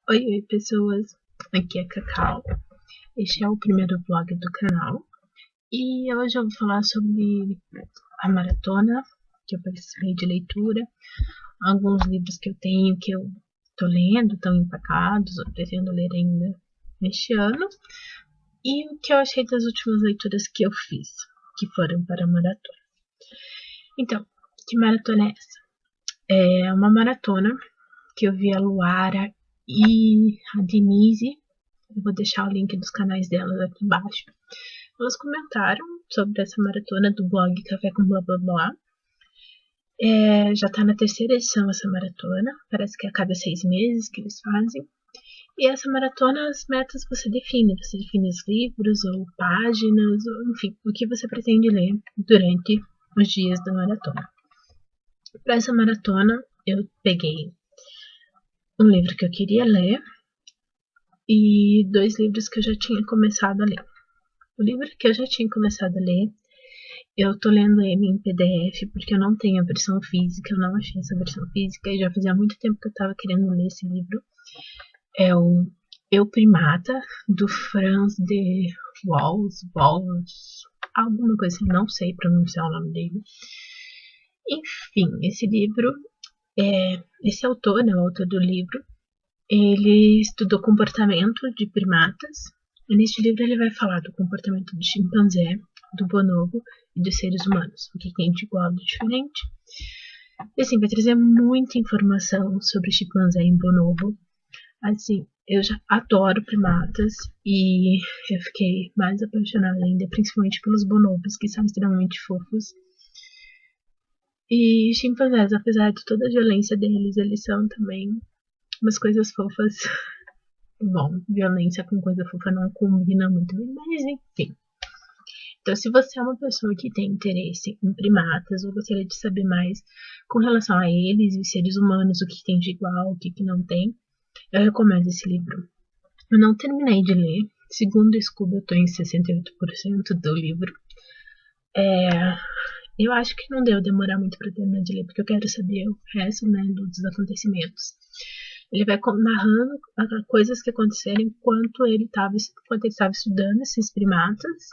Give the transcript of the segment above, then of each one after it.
Oi, oi, pessoas. Aqui é Cacau. Este é o primeiro vlog do canal. E hoje eu vou falar sobre a maratona que eu participei de leitura, alguns livros que eu tenho que eu tô lendo, estão empacados, eu pretendo ler ainda neste ano, e o que eu achei das últimas leituras que eu fiz, que foram para a maratona. Então, que maratona é essa? É uma maratona que eu vi a Luara e a Denise. Eu vou deixar o link dos canais delas aqui embaixo. Elas comentaram sobre essa maratona do blog Café com Blá Blá Blá. Já tá na terceira edição essa maratona. Parece que é a cada 6 meses que eles fazem. E essa maratona, as metas você define. Você define os livros ou páginas, ou, enfim, o que você pretende ler durante os dias da maratona. Para essa maratona, eu peguei um livro que eu queria ler e 2 livros que eu já tinha começado a ler. O livro que eu já tinha começado a ler, eu tô lendo ele em PDF porque eu não tenho a versão física, eu não achei essa versão física e já fazia muito tempo que eu tava querendo ler esse livro. É o Eu Primata, do Franz de Waals, alguma coisa assim, não sei pronunciar o nome dele. Enfim, esse livro, esse autor, né, o autor do livro, ele estudou comportamento de primatas. E neste livro ele vai falar do comportamento do chimpanzé, do bonobo e dos seres humanos, o que tem de igual e diferente. E assim, vai trazer muita informação sobre chimpanzé e bonobo. Assim, eu já adoro primatas e eu fiquei mais apaixonada ainda, principalmente pelos bonobos, que são extremamente fofos. E chimpanzés, apesar de toda a violência deles, eles são também umas coisas fofas. Bom, violência com coisa fofa não combina muito bem, mas enfim. Então, se você é uma pessoa que tem interesse em primatas ou gostaria de saber mais com relação a eles e seres humanos, o que tem de igual, o que não tem, eu recomendo esse livro. Eu não terminei de ler. Segundo o Scooby, eu estou em 68% do livro. Eu acho que não deu demorar muito para terminar de ler, porque eu quero saber o resto, né, dos acontecimentos. Ele vai narrando coisas que aconteceram enquanto ele estava estudando esses primatas,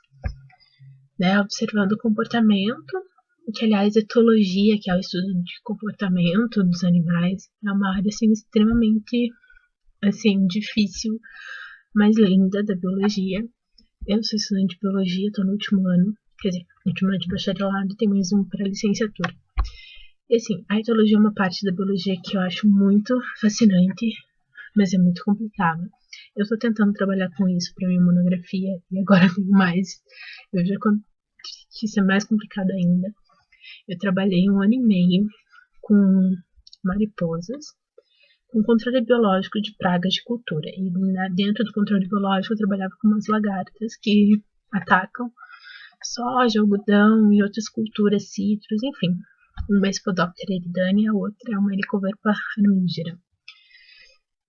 né, observando o comportamento, que aliás etologia, que é o estudo de comportamento dos animais, é uma área assim extremamente assim difícil, mas linda da biologia. Eu sou estudante de biologia, estou no último ano, quer dizer, no último ano de bacharelado, tem mais um para licenciatura. E assim, a etologia é uma parte da biologia que eu acho muito fascinante, mas é muito complicado. Eu estou tentando trabalhar com isso para minha monografia e agora tenho mais. Eu já que isso é mais complicado ainda. Eu trabalhei 1 ano e meio com mariposas, com controle biológico de pragas de cultura. E dentro do controle biológico eu trabalhava com umas lagartas que atacam soja, algodão e outras culturas, citros, enfim. Uma é Spodoptera eridani e a outra é uma Helicoverpa armígera.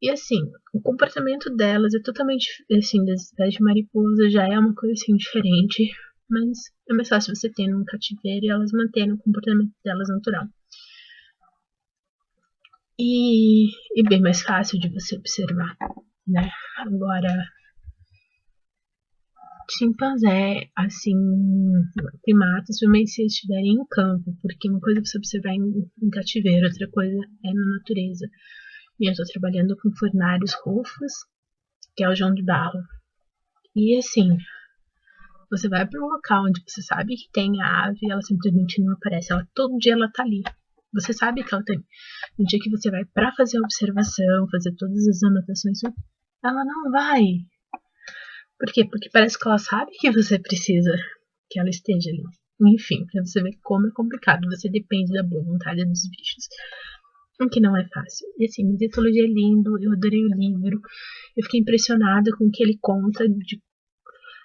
E assim, o comportamento delas é totalmente assim, das espécies de mariposa já é uma coisa assim diferente, mas é mais fácil você ter num cativeiro e elas manterem o comportamento delas natural. E bem mais fácil de você observar, né? Agora, chimpanzé, assim, primatas, também se estiverem em campo, porque uma coisa é você observar em cativeiro, outra coisa é na natureza. E eu estou trabalhando com fornários rufos, que é o João de Barro. E assim, você vai para um local onde você sabe que tem a ave, ela simplesmente não aparece. Ela todo dia ela tá ali. Você sabe que ela tem. No dia que você vai para fazer a observação, fazer todas as anotações, ela não vai. Por quê? Porque parece que ela sabe que você precisa que ela esteja ali. Enfim, pra você ver como é complicado. Você depende da boa vontade dos bichos. O que não é fácil. E assim, Mitologia é lindo, eu adorei o livro. Eu fiquei impressionada com o que ele conta de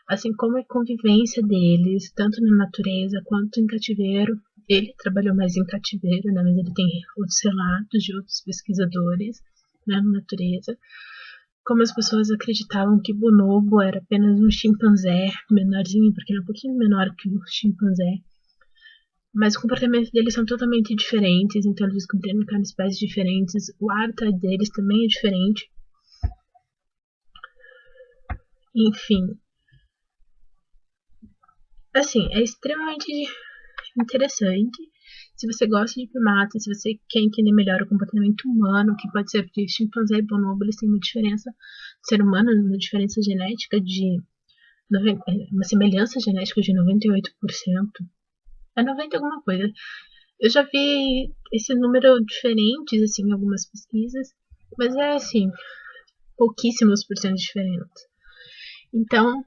assim como a convivência deles, tanto na natureza quanto em cativeiro. Ele trabalhou mais em cativeiro, né, mas ele tem outros relatos de outros pesquisadores, né, na natureza. Como as pessoas acreditavam que bonobo era apenas um chimpanzé menorzinho, porque ele é um pouquinho menor que o chimpanzé. Mas o comportamento deles são totalmente diferentes, então eles descobriram que eram espécies diferentes. O hábitat deles também é diferente. Enfim, assim, é extremamente interessante. Se você gosta de primatas, se você quer entender melhor o comportamento humano, que pode ser porque chimpanzé e bonobo eles têm uma diferença do ser humano, uma diferença genética de uma semelhança genética de 98%. É 90 alguma coisa. Eu já vi esse número diferentes assim em algumas pesquisas, mas é assim, pouquíssimos por cento diferentes. Então,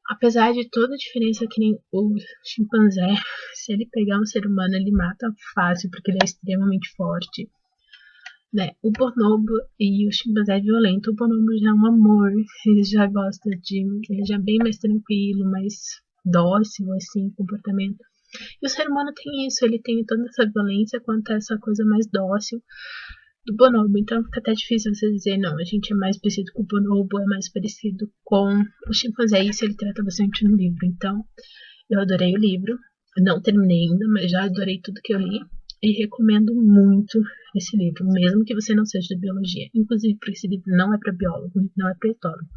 apesar de toda a diferença que nem o chimpanzé, se ele pegar um ser humano, ele mata fácil, porque ele é extremamente forte. Né? O bonobo e o chimpanzé é violento. O bonobo já é um amor, ele já gosta de. Ele já é bem mais tranquilo, mais dócil, assim, comportamento. E o ser humano tem isso, ele tem toda essa violência quanto a essa coisa mais dócil do bonobo. Então fica até difícil você dizer, não, a gente é mais parecido com o bonobo, é mais parecido com o chimpanzé. Isso ele trata bastante no livro. Então, eu adorei o livro. Não terminei ainda, mas já adorei tudo que eu li. E recomendo muito esse livro, mesmo que você não seja de biologia. Inclusive, porque esse livro não é para biólogo, não é para etólogo.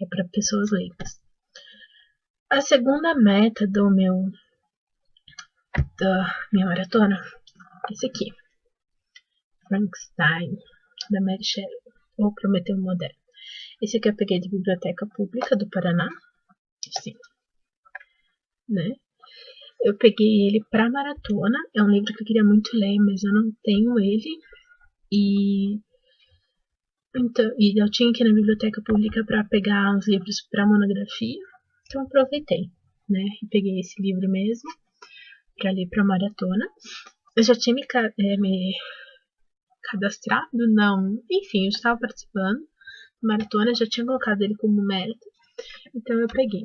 É para pessoas leigas. A segunda meta da minha maratona é esse aqui. Frankenstein, da Mary Shelley, ou Prometeu Moderno. Esse aqui eu peguei de Biblioteca Pública do Paraná. Sim. Né? Eu peguei ele pra maratona. É um livro que eu queria muito ler, mas eu não tenho ele. Então, e eu tinha que ir na biblioteca pública para pegar os livros para monografia. Então aproveitei, né? E peguei esse livro mesmo para ler para maratona. Eu já tinha me cadastrado, não. Enfim, eu estava participando da maratona, já tinha colocado ele como meta. Então eu peguei.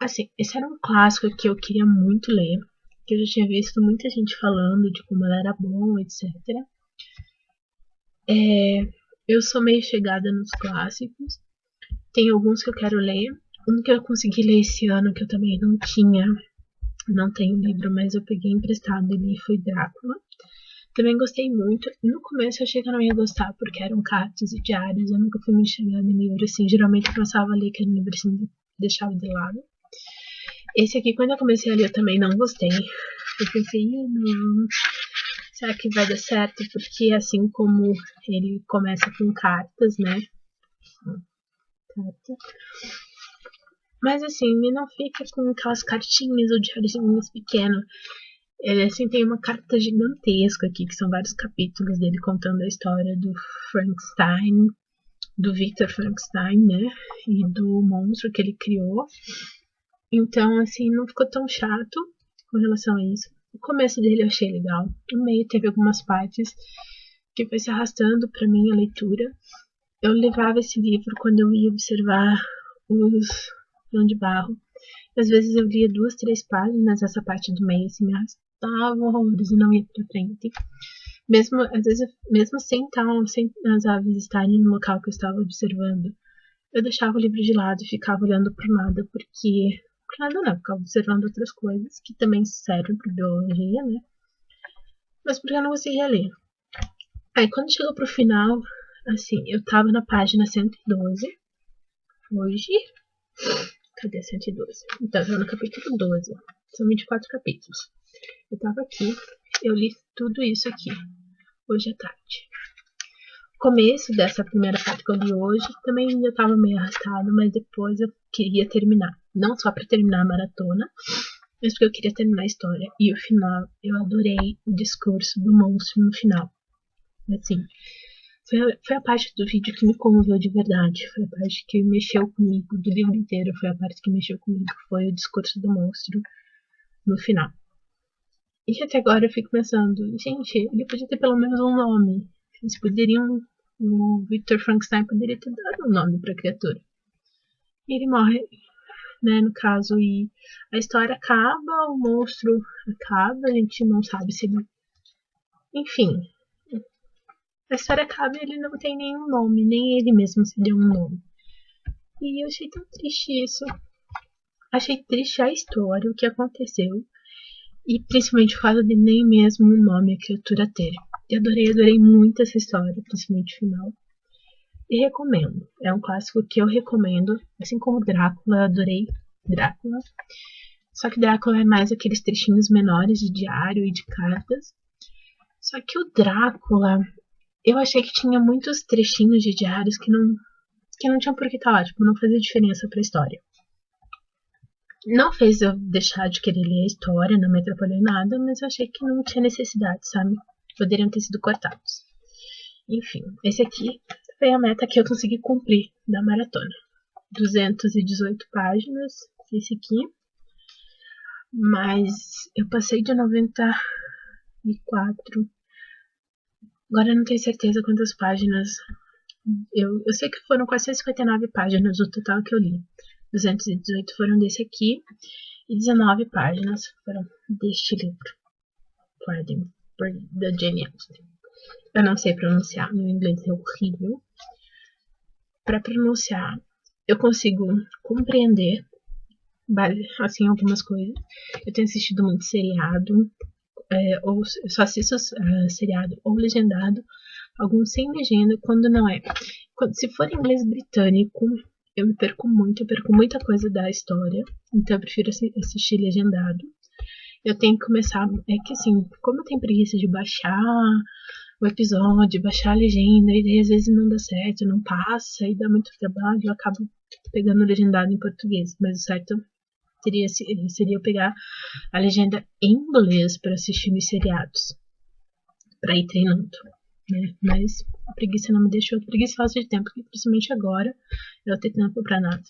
Assim, esse era um clássico que eu queria muito ler, que eu já tinha visto muita gente falando de como ele era bom, etc. Eu sou meio chegada nos clássicos. Tem alguns que eu quero ler. Um que eu consegui ler esse ano, que eu também não tenho livro, mas eu peguei emprestado e li, foi Drácula. Também gostei muito. No começo eu achei que eu não ia gostar, porque eram cartas e diários. Eu nunca fui muito chegada em livro, assim. Geralmente eu passava a ler aquele livro assim, deixava de lado. Esse aqui, quando eu comecei a ler, eu também não gostei. Eu pensei, não, será que vai dar certo? Porque assim como ele começa com cartas, né? Carta. Mas assim, ele não fica com aquelas cartinhas ou diáriozinhos pequenos. Ele assim tem uma carta gigantesca aqui, que são vários capítulos dele contando a história do Frankenstein, do Victor Frankenstein, né? E do monstro que ele criou. Então, assim, não ficou tão chato com relação a isso. O começo dele eu achei legal. No meio teve algumas partes que foi se arrastando para mim a leitura. Eu levava esse livro quando eu ia observar os João de Barro. Às vezes eu lia 2, 3 páginas, essa parte do meio assim, me arrastava horrores e não ia pra frente. Mesmo, às vezes, mesmo sem as aves estarem no local que eu estava observando, eu deixava o livro de lado e ficava olhando pro nada, porque. Por nada não, ficava observando outras coisas que também servem para biologia, né? Mas porque eu não conseguia ler. Aí quando chegou pro final, assim, eu tava na página 112. Hoje. Cadê 112? Então, eu tava no capítulo 12. São 24 capítulos. Eu tava aqui, eu li tudo isso aqui, hoje à tarde. O começo dessa primeira parte que eu li hoje também já estava meio arrastado, mas depois eu queria terminar. Não só para terminar a maratona, mas porque eu queria terminar a história. E o final, eu adorei o discurso do monstro no final. Assim, foi a parte do vídeo que me comoveu de verdade. Foi a parte que mexeu comigo do livro inteiro. Foi a parte que mexeu comigo. Foi o discurso do monstro no final. E até agora eu fico pensando, gente, ele podia ter pelo menos um nome. Eles poderiam. O Victor Frankenstein poderia ter dado um nome pra criatura. E ele morre, né, no caso, e a história acaba, o monstro acaba, a gente não sabe se ele. Enfim. A história acaba e ele não tem nenhum nome, nem ele mesmo se deu um nome. E eu achei tão triste isso. Achei triste a história, o que aconteceu. E principalmente o fato de nem mesmo um nome a criatura ter. Eu adorei muito essa história, principalmente o final. e recomendo. É um clássico que eu recomendo, assim como Drácula, adorei Drácula. Só que Drácula é mais aqueles trechinhos menores de diário e de cartas. Só que o Drácula, eu achei que tinha muitos trechinhos de diários que não tinham por que estar lá, tipo, não fazia diferença pra história. Não fez eu deixar de querer ler a história, não me atrapalhou em nada, mas eu achei que não tinha necessidade, sabe? Poderiam ter sido cortados. Enfim, esse aqui foi a meta que eu consegui cumprir da maratona. 218 páginas, esse aqui. Mas eu passei de 94. Agora eu não tenho certeza quantas páginas. Eu sei que foram 459 páginas o total que eu li. 218 foram desse aqui e 19 páginas foram deste livro. Pardon, da Jane Austen. Eu não sei pronunciar, meu inglês é horrível. Para pronunciar, eu consigo compreender assim algumas coisas. Eu tenho assistido muito seriado, ou eu só assisto seriado ou legendado, alguns sem legenda, quando não é. Se for inglês britânico, eu me perco muito, eu perco muita coisa da história, então eu prefiro assistir legendado. Eu tenho que começar, é que assim, como eu tenho preguiça de baixar o episódio, baixar a legenda, e daí às vezes não dá certo, não passa, e dá muito trabalho, eu acabo pegando legendado em português, mas o certo seria eu pegar a legenda em inglês para assistir nos seriados, para ir treinando, né? Mas a preguiça não me deixou, preguiça faz de tempo, principalmente agora, eu não tenho tempo para nada.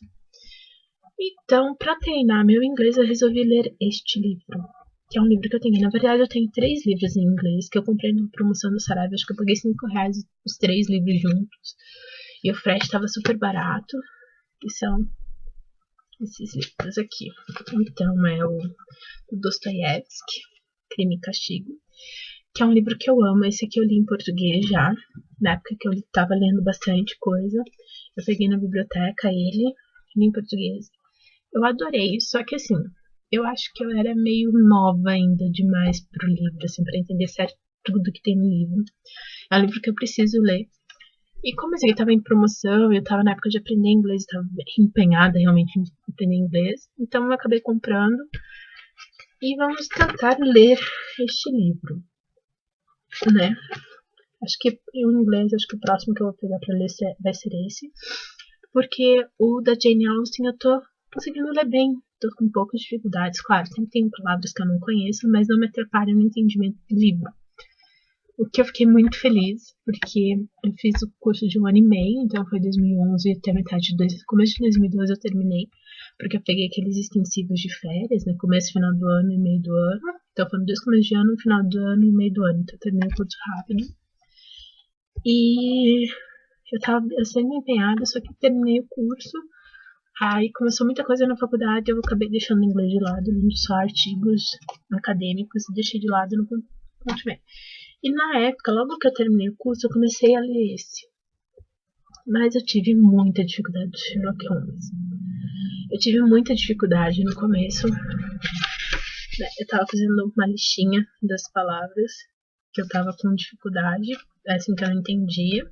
Então, para treinar meu inglês, eu resolvi ler este livro, que é um livro que eu tenho. Na verdade, eu tenho 3 livros em inglês que eu comprei na promoção do Saraiva. Acho que eu paguei R$5 os 3 livros juntos. E o frete estava super barato. E são esses livros aqui. Então, é o Dostoiévski, Crime e Castigo, que é um livro que eu amo. Esse aqui eu li em português já, na época que eu estava lendo bastante coisa. Eu peguei na biblioteca ele, li em português. Eu adorei, só que assim, eu acho que eu era meio nova ainda demais pro livro, assim, pra entender certo tudo que tem no livro. É um livro que eu preciso ler. E como esse aqui tava em promoção, eu tava na época de aprender inglês, eu tava empenhada realmente em aprender inglês, então eu acabei comprando. E vamos tentar ler este livro, né? Acho que em inglês, acho que o próximo que eu vou pegar pra ler vai ser esse. Porque o da Jane Austen eu tô conseguindo ler bem. Tô com poucas dificuldades. Claro, sempre tem palavras que eu não conheço, mas não me atrapalha no entendimento do livro. O que eu fiquei muito feliz, porque eu fiz o curso de 1 ano e meio, então foi 2011 até metade de começo de 2012 eu terminei, porque eu peguei aqueles extensivos de férias, né, começo e final do ano e meio do ano. Então foram 2 começos de ano, final do ano e meio do ano, então eu terminei o curso rápido. E eu tava sendo empenhada, só que terminei o curso. Aí começou muita coisa na faculdade, eu acabei deixando o inglês de lado, lendo só artigos acadêmicos e deixei de lado no continuei. E na época, logo que eu terminei o curso, eu comecei a ler esse. Mas eu tive muita dificuldade de Sherlock Holmes. Eu tive muita dificuldade no começo. Eu tava fazendo uma listinha das palavras que eu tava com dificuldade, assim que eu não entendia.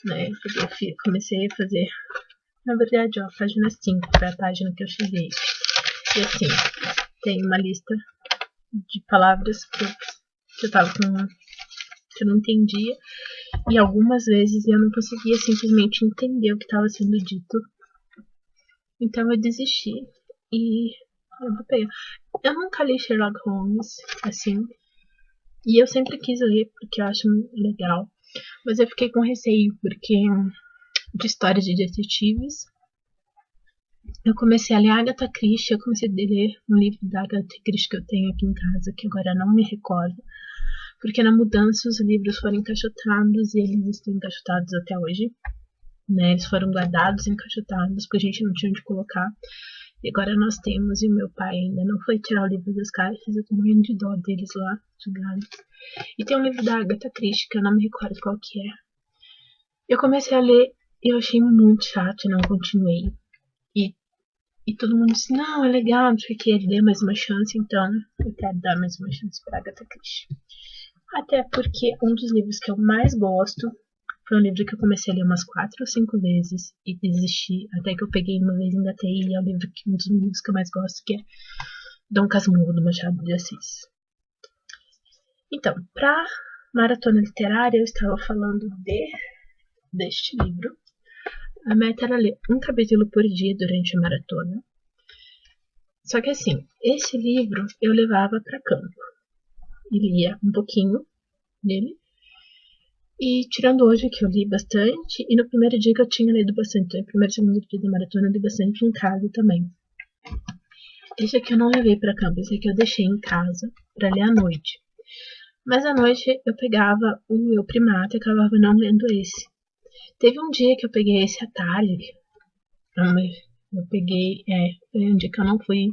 Né? Eu comecei a fazer. Na verdade, ó, página 5 foi a página que eu cheguei. E assim, tem uma lista de palavras que eu tava com. Que eu não entendia. E algumas vezes eu não conseguia simplesmente entender o que estava sendo dito. Então eu desisti. E eu vou pegar. Eu nunca li Sherlock Holmes, assim. E eu sempre quis ler porque eu acho legal. Mas eu fiquei com receio porque de histórias de detetives. Eu comecei a ler Agatha Christie, eu comecei a ler um livro da Agatha Christie que eu tenho aqui em casa, que agora não me recordo, porque na mudança os livros foram encaixotados e eles estão encaixotados até hoje, né? Eles foram guardados, encaixotados, porque a gente não tinha onde colocar, e agora nós temos, e o meu pai ainda não foi tirar o livro das caixas, eu tô morrendo de dó deles lá, jogados. E tem um livro da Agatha Christie, que eu não me recordo qual que é. Eu comecei a ler e eu achei muito chato e não continuei. E todo mundo disse, não, é legal, não sei o que, ele dê mais uma chance, então eu quero dar mais uma chance pra Agatha Christie. Até porque um dos livros que eu mais gosto Foi um livro que eu comecei a ler umas 4 ou 5 vezes e desisti, até que eu peguei uma vez e engatei, e é um dos livros que eu mais gosto, que é Dom Casmurro, do Machado de Assis. Então, para maratona literária, eu estava falando deste livro. A meta era ler um capítulo por dia durante a maratona. Só que assim, esse livro eu levava para campo e lia um pouquinho dele. E tirando hoje que eu li bastante, e no primeiro dia que eu tinha lido bastante, então no primeiro e segundo dia da maratona eu li bastante em casa também. Esse aqui eu não levei para campo, esse aqui eu deixei em casa para ler à noite. Mas à noite eu pegava o Eu Primata e acabava não lendo esse. Teve um dia que eu peguei esse à tarde. Foi um dia que eu não fui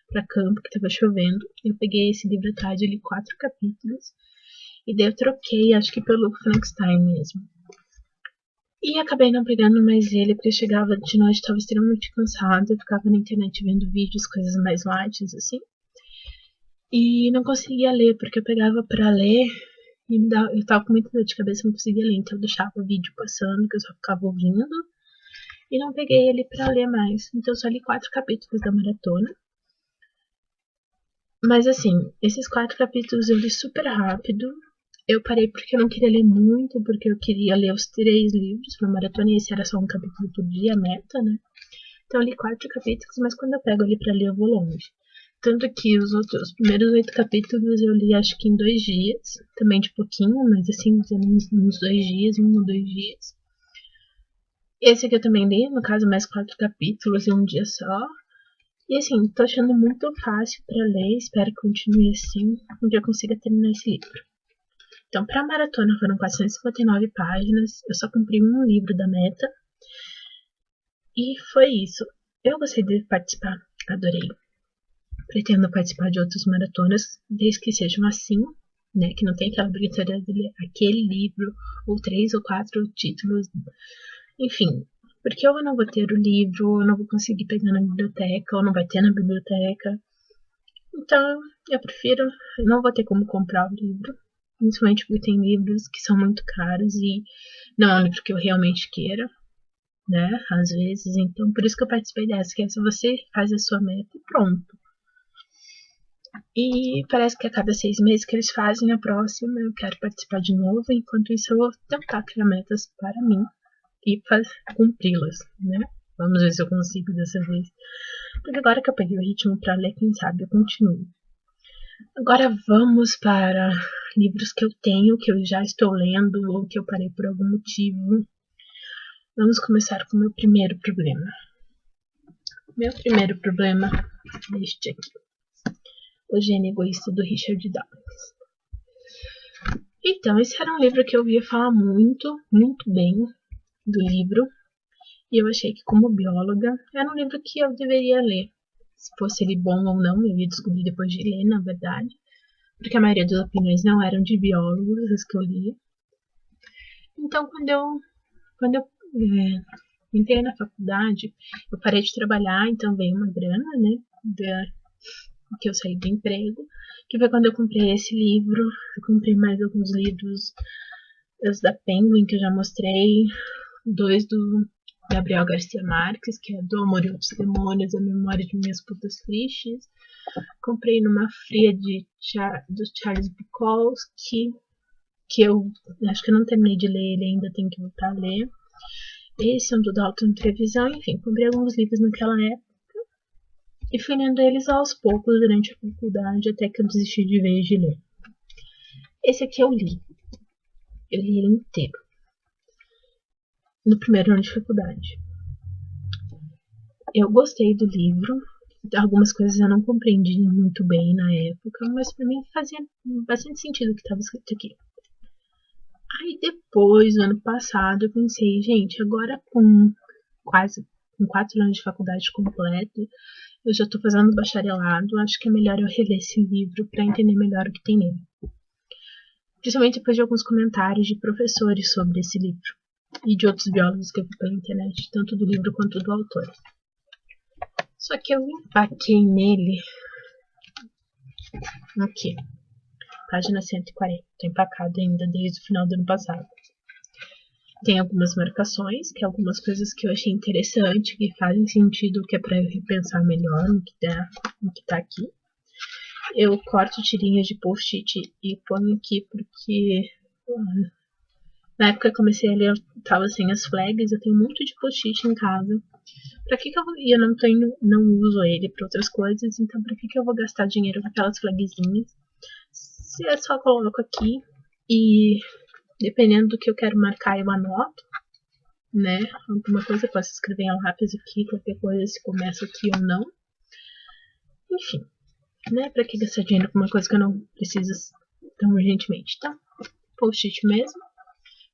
pra campo, que tava chovendo. Eu peguei esse livro à tarde, eu li 4 capítulos. E daí eu troquei, acho que pelo Frankenstein mesmo. E acabei não pegando mais ele, porque eu chegava de noite, estava extremamente cansada. Eu ficava na internet vendo vídeos, coisas mais light, assim. E não conseguia ler, porque eu pegava pra ler e eu tava com muita dor de cabeça, não conseguia ler. Então eu deixava o vídeo passando, que eu só ficava ouvindo. E não peguei ele pra ler mais. Então eu só li 4 capítulos da maratona. Mas assim, esses 4 capítulos eu li super rápido. Eu parei porque eu não queria ler muito, porque eu queria ler os 3 livros pra maratona, e esse era só um capítulo por dia, a meta, né? Então eu li 4 capítulos, mas quando eu pego ali pra ler, eu vou longe. Tanto que os primeiros 8 capítulos eu li acho que em 2 dias, também de pouquinho, mas assim, uns 2 dias, 1 ou 2 dias. Esse aqui eu também li, no caso, mais 4 capítulos em um dia só. E assim, tô achando muito fácil pra ler, espero que continue assim, um dia eu consiga terminar esse livro. Então, pra maratona foram 459 páginas, eu só cumpri um livro da meta. E foi isso. Eu gostei de participar, adorei. Pretendo participar de outras maratonas, desde que sejam assim, né? Que não tem aquela brincadeira de ler aquele livro, ou 3 ou 4 títulos. Enfim, porque ou eu não vou ter o livro, ou eu não vou conseguir pegar na biblioteca, ou não vai ter na biblioteca. Então, eu não vou ter como comprar o livro, principalmente porque tem livros que são muito caros e não é um livro que eu realmente queira, né? Às vezes, então por isso que eu participei dessa, que é se você faz a sua meta e pronto. E parece que a cada 6 meses que eles fazem a próxima, eu quero participar de novo. Enquanto isso, eu vou tentar criar metas para mim e cumpri-las, né? Vamos ver se eu consigo dessa vez. Porque agora que eu peguei o ritmo para ler, quem sabe eu continuo. Agora vamos para livros que eu tenho, que eu já estou lendo ou que eu parei por algum motivo. Vamos começar com o meu primeiro problema. Meu primeiro problema é este aqui. O Gênio Egoísta, do Richard Dawkins. Então, esse era um livro que eu ouvia falar muito, muito bem do livro. E eu achei que, como bióloga, era um livro que eu deveria ler. Se fosse ele bom ou não, eu ia descobrir depois de ler, na verdade. Porque a maioria das opiniões não eram de biólogos, as que eu lia. Então, quando eu entrei na faculdade, eu parei de trabalhar, então veio uma grana, né? Que eu saí do emprego, que foi quando eu comprei esse livro. Eu comprei mais alguns livros, os da Penguin, que eu já mostrei, 2 do Gabriel Garcia Marques, que é Do Amor e Outros Demônios, A Memória de Minhas Putas Tristes. Comprei numa fria do Charles Bukowski, que eu acho que eu não terminei de ler ele ainda, tenho que voltar a ler. Esse é um do Dalton Trevisan, enfim, comprei alguns livros naquela época. E fui lendo eles aos poucos durante a faculdade, até que eu desisti de vez de ler. Esse aqui eu li. Eu li ele inteiro. No primeiro ano de faculdade. Eu gostei do livro. Algumas coisas eu não compreendi muito bem na época, mas pra mim fazia bastante sentido o que estava escrito aqui. Aí depois, no ano passado, eu pensei, gente, agora com 4 anos de faculdade completo, eu já estou fazendo bacharelado, acho que é melhor eu reler esse livro para entender melhor o que tem nele. Principalmente depois de alguns comentários de professores sobre esse livro e de outros biólogos que eu vi pela internet, tanto do livro quanto do autor. Só que eu empaquei nele aqui, página 140, tô empacado ainda desde o final do ano passado. Tem algumas marcações, que é algumas coisas que eu achei interessante, que fazem sentido, que é pra eu repensar melhor no que tá aqui. Eu corto tirinhas de post-it e ponho aqui porque na época que eu comecei a ler, eu tava sem as flags, eu tenho um monte de post-it em casa. Pra que eu vou... E eu não uso ele pra outras coisas, então pra que eu vou gastar dinheiro com aquelas flagzinhas? Se é só coloco aqui e dependendo do que eu quero marcar, eu anoto, né? Alguma coisa eu posso escrever em lápis aqui, qualquer coisa se começa aqui ou não. Enfim, né? Pra que gastar dinheiro com uma coisa que eu não preciso tão urgentemente, tá? Post-it mesmo.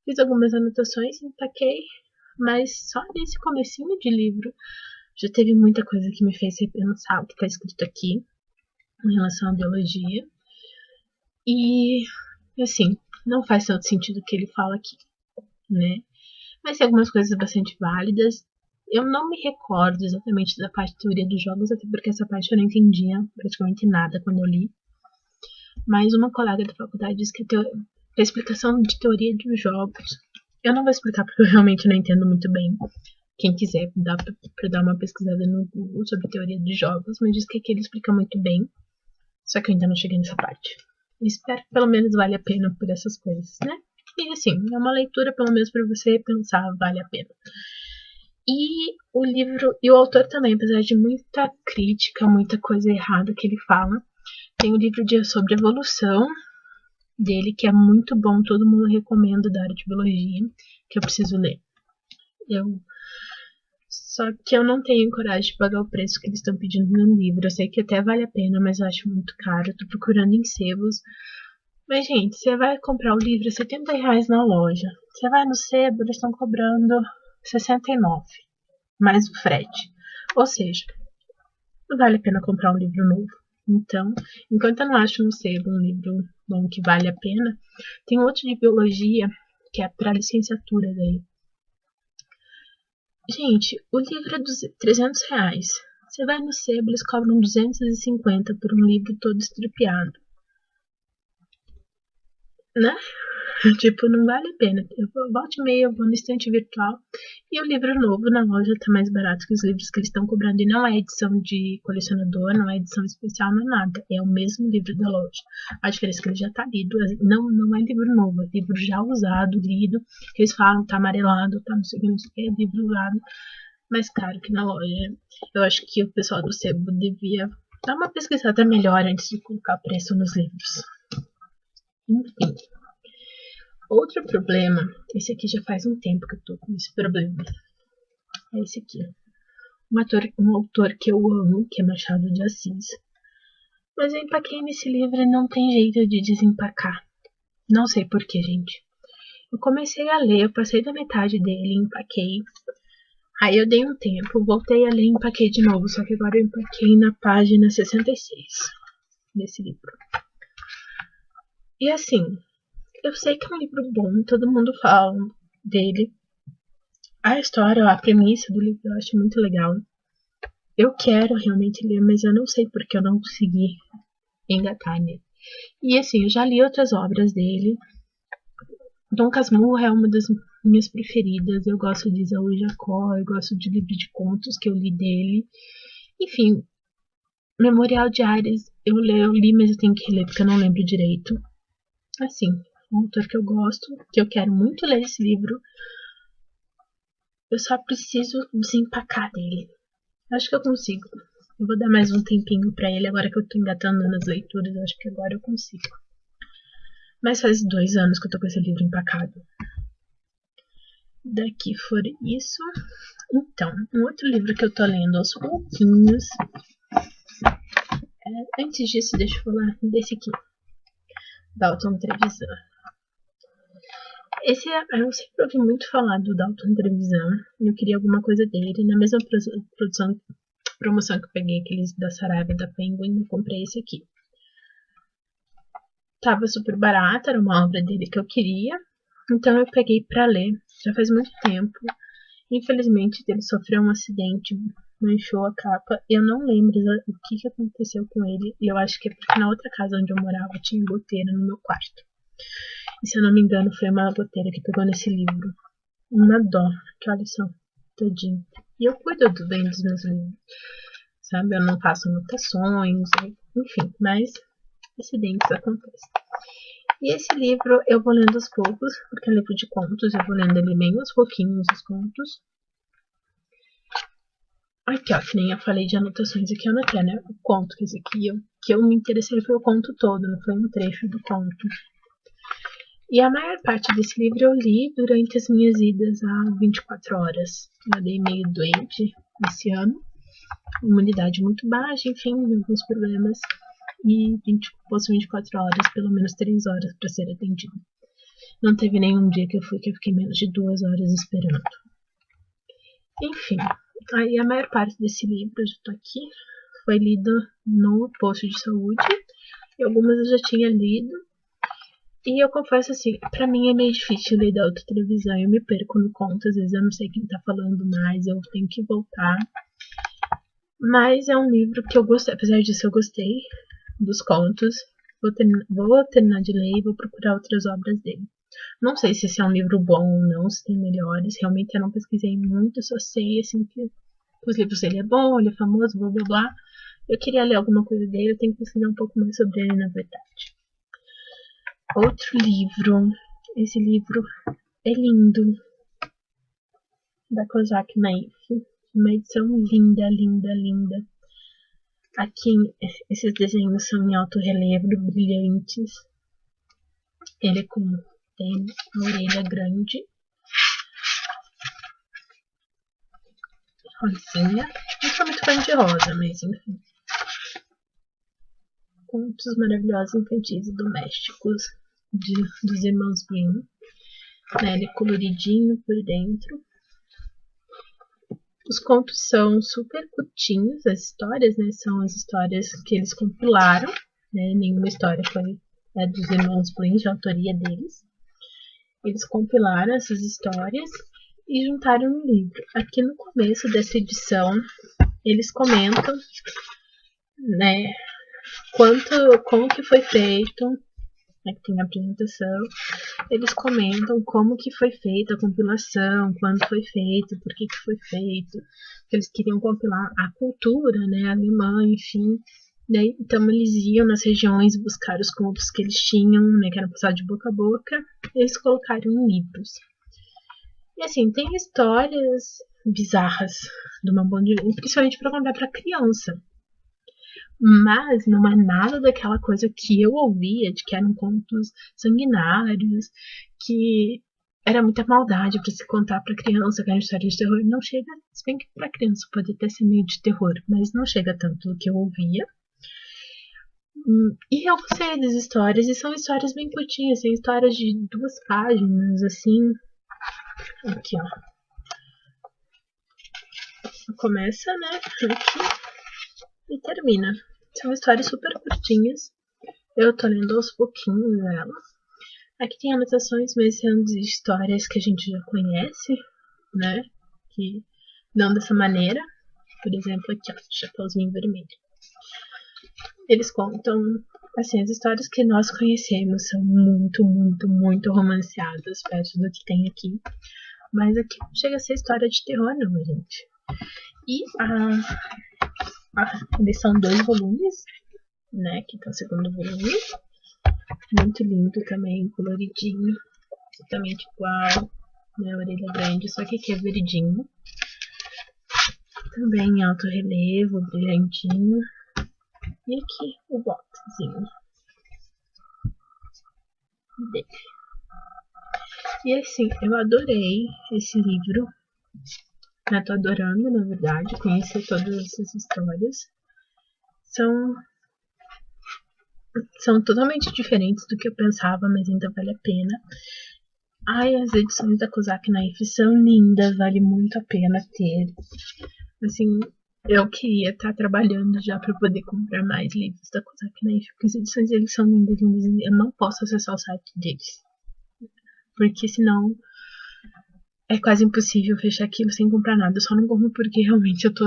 Fiz algumas anotações, empaquei, mas só nesse comecinho de livro já teve muita coisa que me fez repensar o que está escrito aqui em relação à biologia. E, assim, não faz tanto sentido o que ele fala aqui, né? Mas tem algumas coisas bastante válidas. Eu não me recordo exatamente da parte de teoria dos jogos, até porque essa parte eu não entendia praticamente nada quando eu li. Mas uma colega da faculdade disse que a explicação de teoria dos jogos, eu não vou explicar porque eu realmente não entendo muito bem. Quem quiser dá pra dar uma pesquisada no Google sobre teoria dos jogos, mas diz que aqui ele explica muito bem. Só que eu ainda não cheguei nessa parte. Espero que pelo menos valha a pena por essas coisas, né? E assim, é uma leitura pelo menos para você pensar, vale a pena. E o livro, e o autor também, apesar de muita crítica, muita coisa errada que ele fala, tem um livro sobre evolução dele que é muito bom, todo mundo recomenda da área de biologia, que eu preciso ler. Só que eu não tenho coragem de pagar o preço que eles estão pedindo no livro. Eu sei que até vale a pena, mas eu acho muito caro. Eu tô procurando em sebos. Mas, gente, você vai comprar o livro R$70 na loja. Você vai no sebo, eles estão cobrando R$69, mais o frete. Ou seja, não vale a pena comprar um livro novo. Então, enquanto eu não acho no sebo um livro bom que vale a pena, tem outro de biologia que é para licenciatura dele. Gente, o livro é R$300. Você vai no sebo, eles cobram 250 por um livro todo estrupiado. Né? Tipo, não vale a pena. Eu volto e meia, eu vou no estante virtual e o livro novo na loja tá mais barato que os livros que eles estão cobrando. E não é edição de colecionador, não é edição especial, não é nada. É o mesmo livro da loja. A diferença é que ele já tá lido. Não é livro novo, é livro já usado, lido. Que eles falam, tá amarelado, tá não sei o que, é livro usado. Mais caro que na loja. Eu acho que o pessoal do sebo devia dar uma pesquisada melhor antes de colocar preço nos livros. Enfim. Outro problema, esse aqui já faz um tempo que eu tô com esse problema. É esse aqui. Um autor que eu amo, que é Machado de Assis. Mas eu empaquei nesse livro e não tem jeito de desempacar. Não sei porquê, gente. Eu comecei a ler, eu passei da metade dele, empaquei. Aí eu dei um tempo, voltei a ler e empaquei de novo. Só que agora eu empaquei na página 66 desse livro. E assim, eu sei que é um livro bom, todo mundo fala dele. A história, a premissa do livro eu acho muito legal. Eu quero realmente ler, mas eu não sei porque eu não consegui engatar nele. E assim, eu já li outras obras dele. Dom Casmurro é uma das minhas preferidas. Eu gosto de Isaú Jacó, eu gosto de livro de contos que eu li dele. Enfim, Memorial de Ares eu li, mas eu tenho que reler porque eu não lembro direito. Assim, um autor que eu gosto, que eu quero muito ler esse livro. Eu só preciso desempacar dele. Acho que eu consigo. Eu vou dar mais um tempinho pra ele agora que eu tô engatando nas leituras. Acho que agora eu consigo. Mas faz 2 anos que eu tô com esse livro empacado. Daqui for isso. Então, um outro livro que eu tô lendo aos pouquinhos. Antes disso, deixa eu falar desse aqui. Dalton Trevisan. Eu sempre ouvi muito falar do Dalton Trevisan. Eu queria alguma coisa dele. Na mesma promoção que eu peguei, aqueles da Saraiva da Penguin, eu comprei esse aqui. Tava super barato, era uma obra dele que eu queria. Então eu peguei pra ler. Já faz muito tempo. Infelizmente ele sofreu um acidente, manchou a capa. Eu não lembro o que aconteceu com ele. E eu acho que é porque na outra casa onde eu morava tinha goteira no meu quarto. E se eu não me engano foi uma goteira que pegou nesse livro. uma dó, que olha só, tadinho. E eu cuido bem dos meus livros, sabe? Eu não faço anotações, enfim, mas acidentes acontecem. E esse livro eu vou lendo aos poucos, porque é livro de contos, eu vou lendo ele bem aos pouquinhos, os contos. Aqui, ó, que nem eu falei de anotações aqui, eu anotei, né? O conto, que esse aqui, que eu me interessei foi o conto todo, não foi um trecho do conto. E a maior parte desse livro eu li durante as minhas idas a 24 horas. Eu andei meio doente esse ano, imunidade muito baixa, enfim, alguns problemas. E fosse 24 horas, pelo menos 3 horas para ser atendido. Não teve nenhum dia que eu fiquei menos de 2 horas esperando. Enfim, aí a maior parte desse livro, eu já tô aqui, foi lido no posto de saúde. E algumas eu já tinha lido. E eu confesso assim, pra mim é meio difícil ler da outra televisão. Eu me perco no conto, às vezes eu não sei quem tá falando mais, eu tenho que voltar. Mas é um livro que eu gostei, apesar disso eu gostei dos contos. Vou terminar de ler e vou procurar outras obras dele. Não sei se esse é um livro bom ou não, se tem melhores. Realmente eu não pesquisei muito, só sei assim que os livros dele é bom, ele é famoso, blá blá blá. Eu queria ler alguma coisa dele, eu tenho que pesquisar um pouco mais sobre ele, na verdade. Outro livro. Esse livro é lindo. Da Kozak Naif. Uma edição linda, linda, linda. Aqui esses desenhos são em alto relevo, brilhantes. Ele tem uma orelha grande. Rosinha. Não sou muito fã de rosa, mas enfim. Contos maravilhosos infantis e domésticos dos irmãos Grimm. Ele é coloridinho por dentro. Os contos são super curtinhos, as histórias, né, são as histórias que eles compilaram, né, nenhuma história foi dos irmãos Grimm, de autoria deles. Eles compilaram essas histórias e juntaram no livro. Aqui no começo dessa edição, eles comentam, né, como que foi feito, né, que tem a apresentação, eles comentam como que foi feita a compilação, quando foi feito, por que foi feito, que eles queriam compilar a cultura, né, alemã, enfim, né, então eles iam nas regiões buscar os contos que eles tinham, né, que eram passados de boca a boca, e eles colocaram em livros. E assim, tem histórias bizarras do Mambo de Livro, principalmente para contar para criança. Mas não é nada daquela coisa que eu ouvia, de que eram contos sanguinários, que era muita maldade para se contar para criança, que era história de terror. Não chega, se bem que para criança pode até ser meio de terror, mas não chega tanto do que eu ouvia. E eu gostei das histórias, e são histórias bem curtinhas, são histórias de 2 páginas, assim. Aqui, ó. Começa, né, aqui e termina. São histórias super curtinhas. Eu tô lendo aos pouquinhos elas. Aqui tem anotações, mas são de histórias que a gente já conhece, né? Que não dessa maneira. Por exemplo, aqui, ó, Chapeuzinho Vermelho. Eles contam, assim, as histórias que nós conhecemos são muito, muito, muito romanceadas perto do que tem aqui. Mas aqui não chega a ser história de terror, não, gente. E eles são 2 volumes, né? Que tá o segundo volume. Muito lindo também, coloridinho. Totalmente igual, né? Orelha grande, só que aqui é verdinho. Também em alto relevo, brilhantinho. E aqui o boxzinho dele. E assim, eu adorei esse livro. Eu tô adorando, na verdade, conhecer todas essas histórias. São totalmente diferentes do que eu pensava, mas ainda vale a pena. Ai, as edições da Kozak Naif são lindas, vale muito a pena ter. Assim, eu queria estar trabalhando já para poder comprar mais livros da Kozak Naif, porque as edições deles são lindas, lindas. Eu não posso acessar o site deles, porque senão é quase impossível fechar aquilo sem comprar nada. Eu só não compro porque realmente eu tô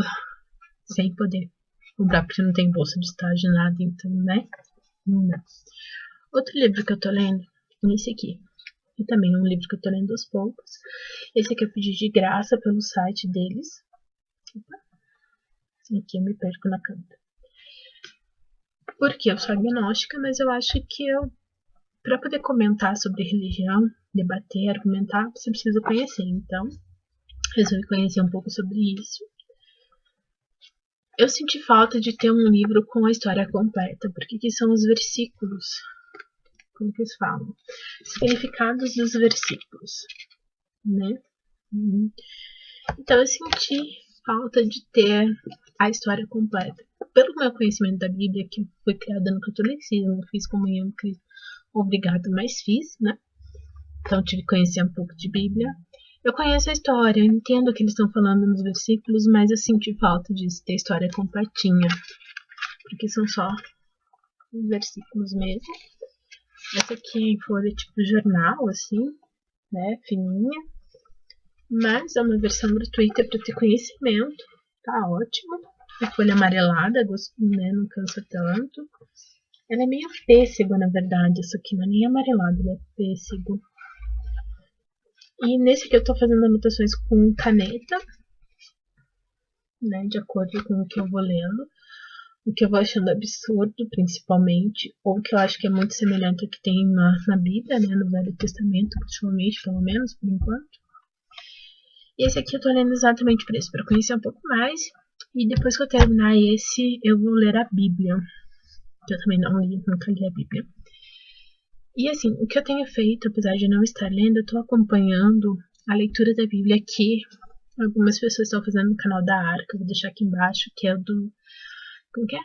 sem poder comprar, porque não tem bolsa de estágio, nada, então, né? Não dá. Outro livro que eu tô lendo é esse aqui. E também é um livro que eu tô lendo aos poucos. Esse aqui eu pedi de graça pelo site deles. Opa. Assim, aqui eu me perco na câmera. Porque eu sou agnóstica, mas eu acho que para poder comentar sobre religião, debater, argumentar, você precisa conhecer. Então, resolvi conhecer um pouco sobre isso. Eu senti falta de ter um livro com a história completa, porque aqui são os versículos. Como que eles falam? Significados dos versículos, né? Então eu senti falta de ter a história completa. Pelo meu conhecimento da Bíblia, que foi criada no catolicismo, fiz comunhão obrigada, mas fiz, né? Então tive que conhecer um pouco de Bíblia. Eu conheço a história, eu entendo o que eles estão falando nos versículos, mas eu senti falta de ter a história completinha, porque são só os versículos mesmo. Essa aqui é em folha tipo jornal, assim, né, fininha, mas é uma versão gratuita para ter conhecimento, tá ótimo. A folha amarelada, né, não cansa tanto. Ela é meio pêssego, na verdade, essa aqui não é nem amarelada, ela é pêssego. E nesse aqui eu tô fazendo anotações com caneta, né, de acordo com o que eu vou lendo, o que eu vou achando absurdo, principalmente, ou que eu acho que é muito semelhante ao que tem na Bíblia, né, no Velho Testamento, principalmente, pelo menos, por enquanto. E esse aqui eu tô lendo exatamente por isso, para conhecer um pouco mais, e depois que eu terminar esse, eu vou ler a Bíblia, que eu também não li, nunca li a Bíblia. E assim, o que eu tenho feito, apesar de não estar lendo, eu tô acompanhando a leitura da Bíblia que algumas pessoas estão fazendo no canal da Arca, eu vou deixar aqui embaixo, que é o do... Como que é?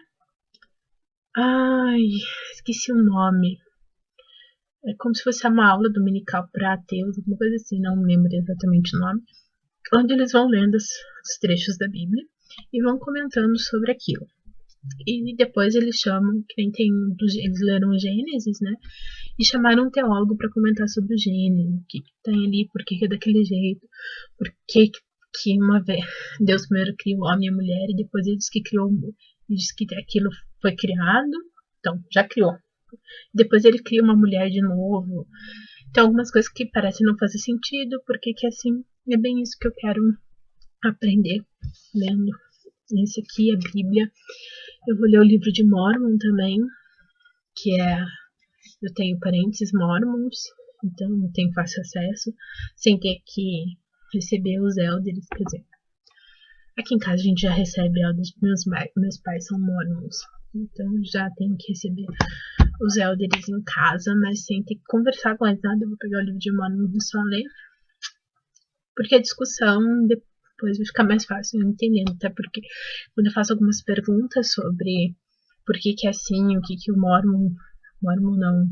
Ai, esqueci o nome. É como se fosse uma aula dominical para ateus, alguma coisa assim, não lembro exatamente o nome. Onde eles vão lendo os trechos da Bíblia e vão comentando sobre aquilo. E depois eles chamam, que nem tem, eles leram Gênesis, né? E chamaram um teólogo para comentar sobre o Gênesis, o que tem ali, por que é daquele jeito, por que uma vez Deus primeiro criou o homem e a mulher e depois ele disse que diz que aquilo foi criado, então já criou. Depois ele cria uma mulher de novo. Então algumas coisas que parecem não fazer sentido, porque que assim é bem isso que eu quero aprender lendo. Esse aqui é a Bíblia. Eu vou ler o livro de Mormon também, que é... Eu tenho parentes mormons, então eu tenho fácil acesso, sem ter que receber os elders, quer dizer. Aqui em casa a gente já recebe elders, meus pais são mormons, então já tenho que receber os elders em casa, mas sem ter que conversar com eles nada. Eu vou pegar o livro de Mormon e só ler, porque a discussão depois vai ficar mais fácil entendendo, até porque quando eu faço algumas perguntas sobre por que é assim, o que o Mormon não,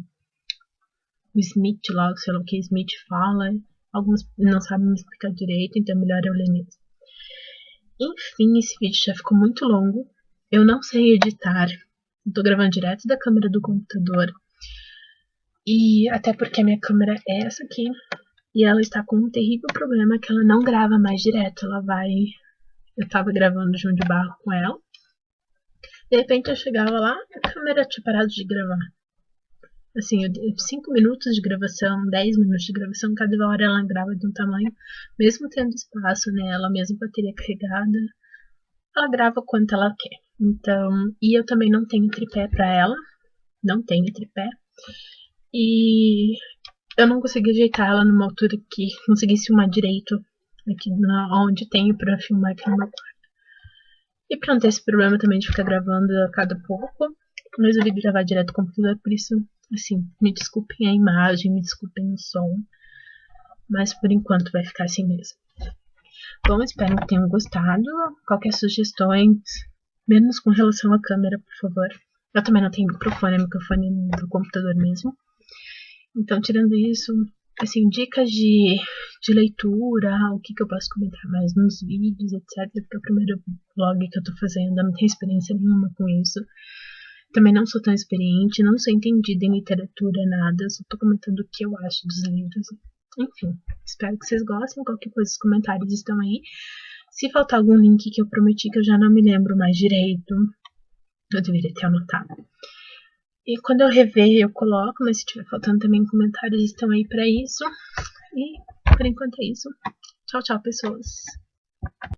o Smith lá, sei lá o que Smith fala, algumas não sabem me explicar direito, então é melhor eu ler mesmo. Enfim, esse vídeo já ficou muito longo, eu não sei editar, eu tô gravando direto da câmera do computador, e até porque a minha câmera é essa aqui, e ela está com um terrível problema que ela não grava mais direto, ela vai... Eu tava gravando João de Barro com ela, de repente eu chegava lá, a câmera tinha parado de gravar. Assim, 5 minutos de gravação, 10 minutos de gravação, cada hora ela grava de um tamanho, mesmo tendo espaço nela, mesmo bateria carregada, ela grava quanto ela quer. Então, e eu também não tenho tripé pra ela, não tenho tripé, e eu não consegui ajeitar ela numa altura que conseguisse filmar direito aqui onde tenho pra filmar aqui no meu quarto. E pronto, esse problema também de ficar gravando a cada pouco, mas eu resolvi gravar direto do computador, por isso, assim, me desculpem a imagem, me desculpem o som, mas por enquanto vai ficar assim mesmo. Bom, espero que tenham gostado. Qualquer sugestões, menos com relação à câmera, por favor. Eu também não tenho microfone, é microfone do computador mesmo. Então, tirando isso, assim, dicas de leitura, o que eu posso comentar mais nos vídeos, etc. Porque é o primeiro vlog que eu tô fazendo, eu não tenho experiência nenhuma com isso. Também não sou tão experiente, não sou entendida em literatura, nada. Só tô comentando o que eu acho dos livros. Enfim, espero que vocês gostem. Qualquer coisa, os comentários estão aí. Se faltar algum link que eu prometi que eu já não me lembro mais direito, eu deveria ter anotado. E quando eu rever, eu coloco, mas se tiver faltando também comentários, estão aí pra isso. E por enquanto é isso. Tchau, tchau, pessoas.